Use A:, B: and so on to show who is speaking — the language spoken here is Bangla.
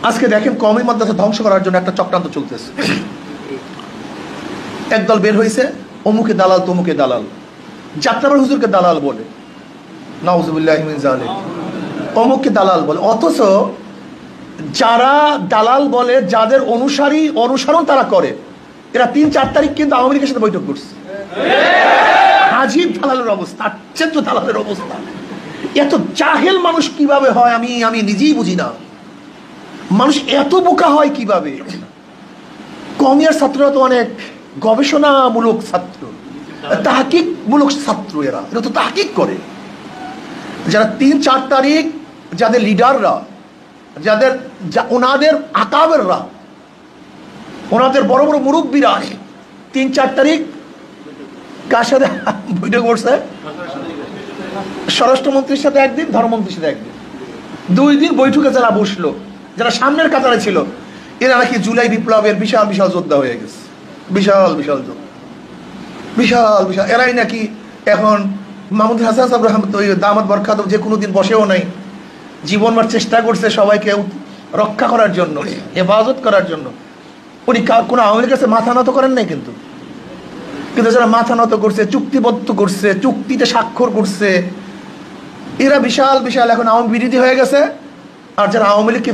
A: আজকে দেখেন কওমি মাদ্রাসা ধ্বংস করার জন্য একটা চক্রান্ত চলতেছে। একদল বের হয়েছে, অমুকে দালাল তমুকে দালাল, যাত্রাবার হুজুরকে দালাল বলে, নাউজুবিল্লাহি মিন যালিক, অমুককে দালাল বলে। অথচ যারা দালাল বলে, যাদের অনুসরণ তারা করে, এরা ৩-৪ তারিখ কিন্তু আওয়ামী লীগের সাথে বৈঠক করছে। আজীব দালালের অবস্থা, আশ্চর্য দালালের অবস্থা। এত জাহেল মানুষ কিভাবে হয় আমি নিজেই বুঝি না। মানুষ এত বোকা হয় কিভাবে? কওমিয়ার ছাত্ররা তো অনেক গবেষণামূলক ছাত্র, তাহকিকমূলক ছাত্র, এরা তো তাহকিক করে। যারা ৩-৪ তারিখ, যাদের লিডাররা, ওনাদের আকাবেররা, ওনাদের বড় বড় মুরব্বীরা ৩-৪ তারিখ কার সাথে বৈঠক করছে? স্বরাষ্ট্রমন্ত্রীর সাথে একদিন, ধর্মমন্ত্রীর সাথে একদিন, 2 দিন বৈঠকে যারা বসলো, যারা সামনের কাতারে ছিল, এরা নাকি জুলাই বিপ্লবের বিশাল বিশাল যোদ্ধা হয়ে গেছে। বিশাল বিশাল যোদ্ধা, বিশাল বিশাল। এরাই নাকি এখন মাহমুদ হাসান সাহেব দামাত বরখাত যে কোনো দিন বসেও নাই, জীবনভর চেষ্টা করছে সবাইকে রক্ষা করার জন্য, হেফাজত করার জন্য। উনি কোনো আওয়ামী লীগের কাছে মাথা নত করেন নাই, কিন্তু যারা মাথা নত করছে, চুক্তিবদ্ধ করছে, চুক্তিতে স্বাক্ষর করছে, এরা বিশাল বিশাল এখন আওয়ামী বিরোধী হয়ে গেছে। আর যারা আওয়ামী লীগকে